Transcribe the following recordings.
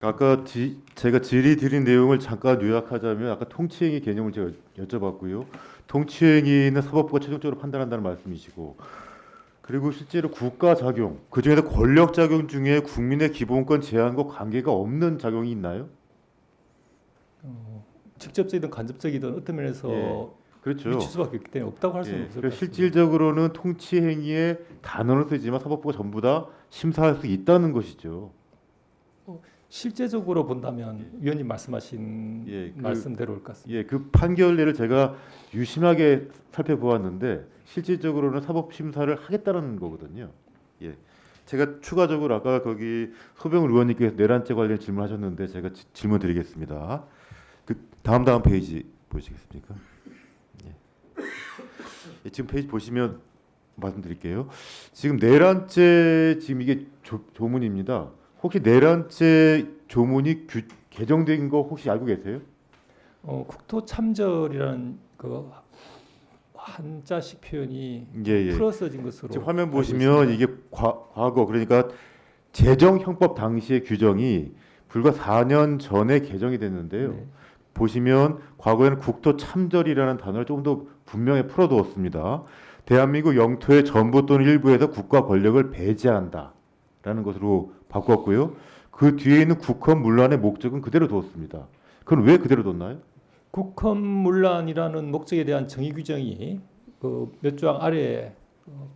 제가 질의 드린 내용을 잠깐 요약하자면 아까 통치행위 개념을 제가 여쭤봤고요. 통치행위는 사법부가 최종적으로 판단한다는 말씀이시고, 그리고 실제로 국가 작용, 그중에서 권력 작용 중에 국민의 기본권 제한과 관계가 없는 작용이 있나요? 직접적이든 간접적이든 어떤 면에서 예, 그렇죠. 미칠 수밖에 없기 때문에 없다고 할 수는 예, 없을 것 그래서 같습니다. 실질적으로는 통치행위의 단어를 쓰지만 사법부가 전부 다 심사할 수 있다는 것이죠. 실제적으로 본다면 위원님 말씀하신 예, 말씀대로일 것 같습니다. 예, 그 판결례를 제가 유심하게 살펴보았는데 실질적으로는 사법 심사를 하겠다는 거거든요. 예. 제가 추가적으로 아까 거기 소병 의원님께서 내란죄 관련 질문하셨는데 제가 질문 드리겠습니다. 그 다음 페이지 보시겠습니까? 예. 예, 지금 페이지 보시면 말씀드릴게요. 지금 내란죄 지금 이게 조문입니다. 혹시 내란죄 조문이 개정된 거 혹시 알고 계세요? 국토 참전이라는 그 한자식 표현이 예. 풀어서진 것으로 지금 화면 알고 보시면 있습니다. 이게 과거 그러니까 제정형법 당시의 규정이 불과 4년 전에 개정이 됐는데요. 네. 보시면 과거에는 국토 참전이라는 단어를 조금 더 분명히 풀어두었습니다. 대한민국 영토의 전부 또는 일부에서 국가 권력을 배제한다라는 것으로 바꿨고요. 그 뒤에 있는 국헌 문란의 목적은 그대로 두었습니다. 그건 왜 그대로 뒀나요? 국헌문란이라는 목적에 대한 정의 규정이 그 몇 조항 아래에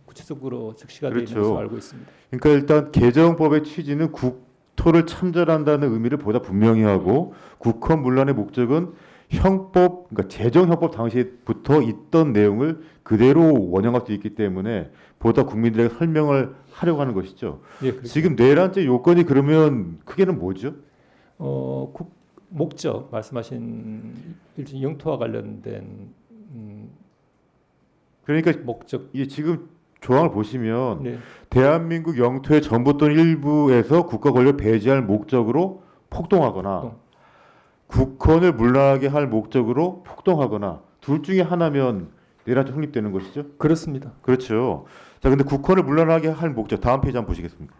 구체적으로 적시가 되어 있는 그렇죠. 것으로 알고 있습니다. 그러니까 일단 개정법의 취지는 국토를 참전한다는 의미를 보다 분명히 하고 국헌 문란의 목적은 형법, 그러니까 제정형법 당시부터 있던 내용을 그대로 원형할 수 있기 때문에 보다 국민들에게 설명을 하려고 하는 것이죠. 예, 그렇죠. 지금 내란죄 요건이 그러면 크게는 뭐죠? 목적 말씀하신 일종의 영토와 관련된 그러니까 목적. 이게 지금 조항을 보시면 네. 대한민국 영토의 전부 또는 일부에서 국가 권력 배제할 목적으로 폭동하거나 폭동. 국헌을 문란하게 할 목적으로 폭동하거나 둘 중에 하나면 내란죄 성립되는 것이죠. 그렇습니다. 그렇죠. 자, 근데 국헌을 문란하게 할 목적 다음 페이지 한번 보시겠습니까?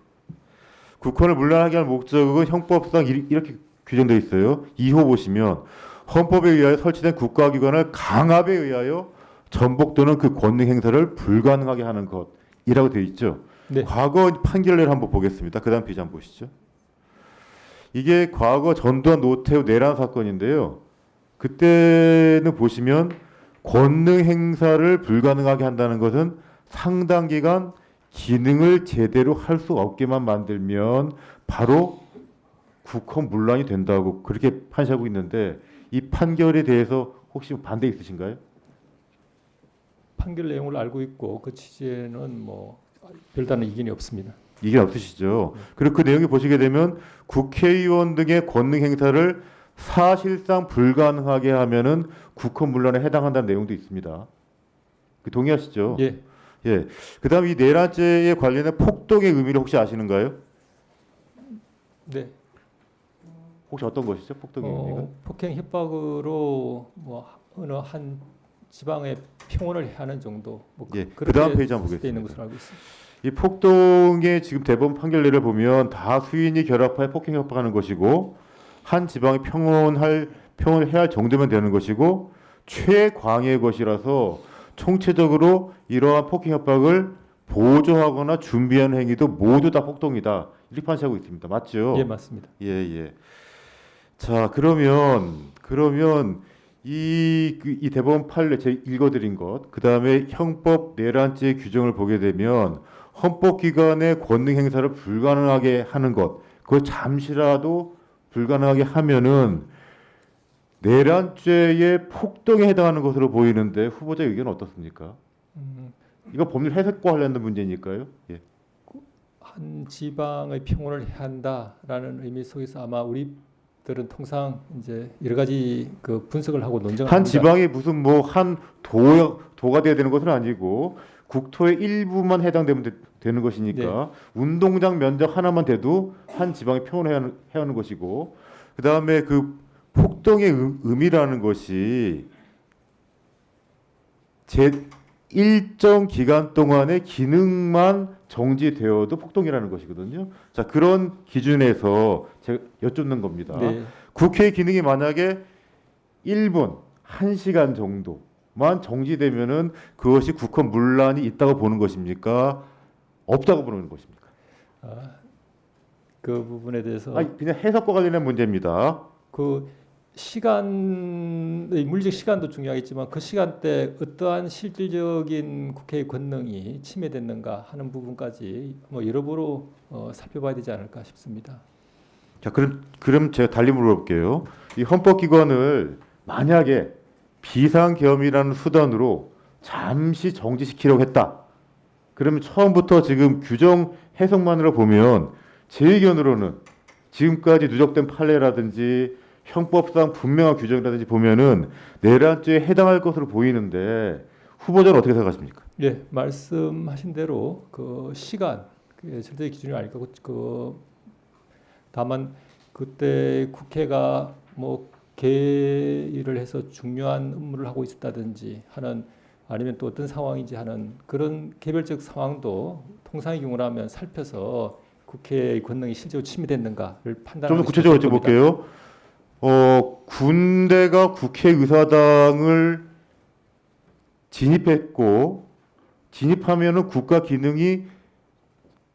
국헌을 문란하게 할 목적은 형법상 이렇게 규정되어 있어요. 2호 보시면 헌법에 의하여 설치된 국가기관을 강압에 의하여 전복 또는 그 권능 행사를 불가능하게 하는 것이라고 되어 있죠. 네. 과거 판결례를 한번 보겠습니다. 그 다음 페이지 한번 보시죠. 이게 과거 전두환 노태우 내란 사건인데요. 그때는 보시면 권능 행사를 불가능하게 한다는 것은 상당 기간 기능을 제대로 할 수 없게만 만들면 바로 국헌 문란이 된다고 그렇게 판시하고 있는데 이 판결에 대해서 혹시 반대 있으신가요? 판결 내용을 알고 있고 그 취지에는 뭐 별다른 이견이 없습니다. 이게 없으시죠. 그리고 그 내용을 보시게 되면 국회의원 등의 권능 행사를 사실상 불가능하게 하면은 국헌 문란에 해당한다는 내용도 있습니다. 동의하시죠? 예. 예. 그다음 이 내란죄에 관련된 폭동의 의미를 혹시 아시는가요? 네. 혹시 어떤 것이죠? 폭동의 의미가? 폭행 협박으로 뭐 어느 한 지방의 평온을 해하는 정도. 뭐 예. 그렇게 그다음 페이지 한번 되어 있는 보겠습니다. 것으로 알고 있습니다. 이 폭동의 지금 대법원 판결례를 보면 다 수인이 결합하여 폭행 협박하는 것이고 한 지방이 평온을 해야 할 정도면 되는 것이고 최광의 것이라서 총체적으로 이러한 폭행 협박을 보조하거나 준비하는 행위도 모두 다 폭동이다. 이렇게 판시하고 있습니다. 맞죠? 예, 맞습니다. 예. 자, 그러면 이 대법원 판례 제가 읽어드린 것, 그 다음에 형법 내란죄 규정을 보게 되면 헌법기관의 권능 행사를 불가능하게 하는 것, 그걸 잠시라도 불가능하게 하면은 내란죄의 폭동에 해당하는 것으로 보이는데 후보자 의견은 어떻습니까? 음, 이거 법률 해석과 관련된 문제니까요. 예. 한 지방의 평온을 해야 한다라는 의미 속에서 아마 우리들은 통상 이제 여러 가지 그 분석을 하고 논쟁을 한 합니다. 지방이 무슨 뭐 한 도가 돼야 되는 것은 아니고 국토의 일부만 해당되면 되는 것이니까 운동장 면적 하나만 돼도 한 지방이 평온해야 하는 것이고 그 다음에 그 폭동의 의미라는 것이 일정 기간 동안의 기능만 정지되어도 폭동이라는 것이거든요. 자, 그런 기준에서 제가 여쭙는 겁니다. 네. 국회 기능이 만약에 1분, 1시간 정도만 정지되면은 그것이 국헌 문란이 있다고 보는 것입니까? 없다고 보는 것입니까? 그 부분에 대해서 아니, 그냥 해석과 관련된 문제입니다. 그 시간의 물리적 시간도 중요하겠지만 그 시간대 어떠한 실질적인 국회의 권능이 침해됐는가 하는 부분까지 뭐 여러모로 살펴봐야 되지 않을까 싶습니다. 자, 그럼 제가 달리 물어볼게요. 이 헌법기관을 만약에 비상계엄이라는 수단으로 잠시 정지시키려고 했다. 그러면 처음부터 지금 규정 해석만으로 보면 제 의견으로는 지금까지 누적된 판례라든지 형법상 분명한 규정이라든지 보면은 내란죄에 해당할 것으로 보이는데 후보자는 어떻게 생각하십니까? 예, 말씀하신 대로 그 시간 그게 절대 기준이 아닐 거고 다만 그때 국회가 뭐 개의를 해서 중요한 업무를 하고 있었다든지 하는 아니면 또 어떤 상황인지 하는 그런 개별적 상황도 통상의 경우라면 살펴서 국회의 권능이 실제로 침해됐는가를 좀 판단하는 더 것이 구체적으로 좋을 겁니다. 여쭤볼게요. 군대가 국회의사당을 진입했고 진입하면은 국가 기능이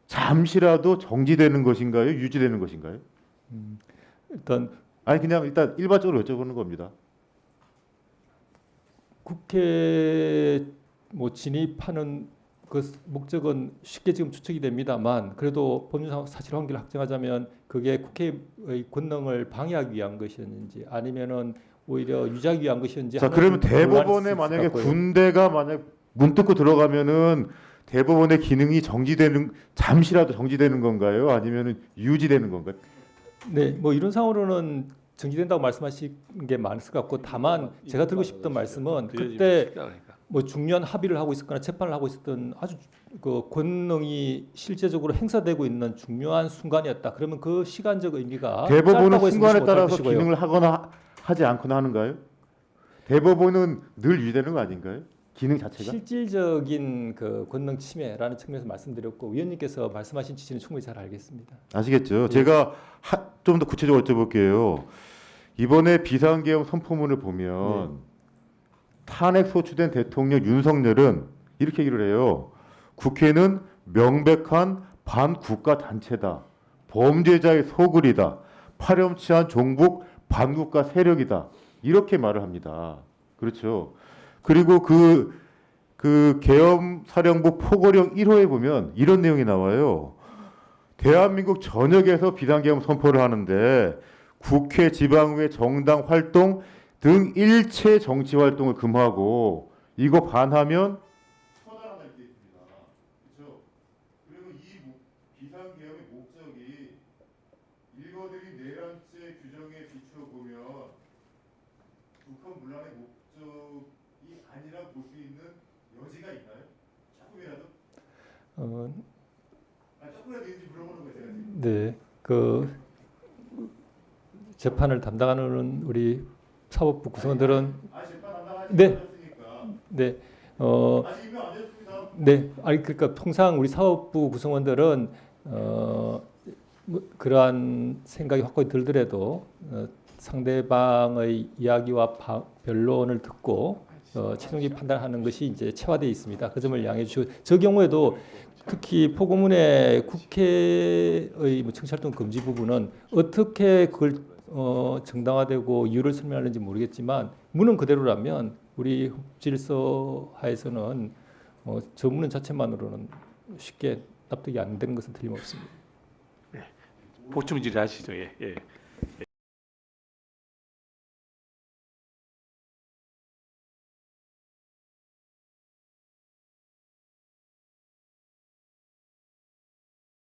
잠시라도 정지되는 것인가요? 유지되는 것인가요? 일단 아니 그냥 일단 일반적으로 여쭤보는 겁니다. 국회 뭐 진입하는 그 목적은 쉽게 지금 추측이 됩니다만 그래도 법률상 사실 관계를 확정하자면 그게 국회의 권능을 방해하기 위한 것이었는지 아니면은 오히려 유지하기 위한 것이었는지 자, 하는 그러면 논란이 대법원에 있을 만약에 것 같고요. 군대가 만약 문 뚫고 들어가면은 대법원의 기능이 정지되는 잠시라도 정지되는 건가요? 아니면은 유지되는 건가요? 네, 뭐 이런 상황으로는 정지된다고 말씀하신 게 많을 것 같고 다만 제가 드리고 싶던 말씀은 그때 뭐 중요한 합의를 하고 있었거나 재판을 하고 있었던 아주 그 권능이 실제적으로 행사되고 있는 중요한 순간이었다. 그러면 그 시간적 의미가 대법원은 짧다고 해서 순간에 무시 못할 따라서 것이고요. 기능을 하거나 하지 않거나 하는가요? 대법원은 늘 유지되는 거 아닌가요? 기능 자체가? 실질적인 그 권능 침해라는 측면에서 말씀드렸고 위원님께서 말씀하신 취지는 충분히 잘 알겠습니다. 아시겠죠? 예. 제가 좀 더 구체적으로 여쭤볼게요. 이번에 비상계엄 선포문을 보면 탄핵 소추된 대통령 윤석열은 이렇게 얘기를 해요. 국회는 명백한 반국가 단체다. 범죄자의 소굴이다. 파렴치한 종북 반국가 세력이다. 이렇게 말을 합니다. 그렇죠. 그리고 그 계엄 사령부 포고령 1호에 보면 이런 내용이 나와요. 대한민국 전역에서 비상계엄 선포를 하는데 국회 지방의회 정당 활동 등 일체 정치 활동을 금하고 이거 반하면 처단한다 이렇게 있습니다. 그렇죠? 그리고 이 비상계엄의 목적이 일거들이 내란죄 규정에 비추어 보면 국헌 문란의 목적이 아니라 볼 수 있는 여지가 있나요? 조금이라도? 조금이라도 있는지 물어보는 거예요, 제가 지금. 네, 그 재판을 담당하는 우리 사법부 구성원들은 재판 담당하시는 네. 거였으니까. 네, 아직 임명 안 됐습니다. 네, 아니 그러니까 통상 우리 사법부 구성원들은 뭐 그러한 생각이 확고히 들더라도 상대방의 이야기와 변론을 듣고 최종적인 판단하는 것이 이제 체화되어 있습니다. 그 점을 양해해 주시고 저 경우에도 특히 포고문의 국회의 뭐 청취활동 금지 부분은 어떻게 그걸 정당화되고 이유를 설명하는지 모르겠지만 문은 그대로라면 우리 법질서 하에서는 저 문은 자체만으로는 쉽게 납득이 안 되는 것은 틀림없습니다. 보충 질의하시죠. 예.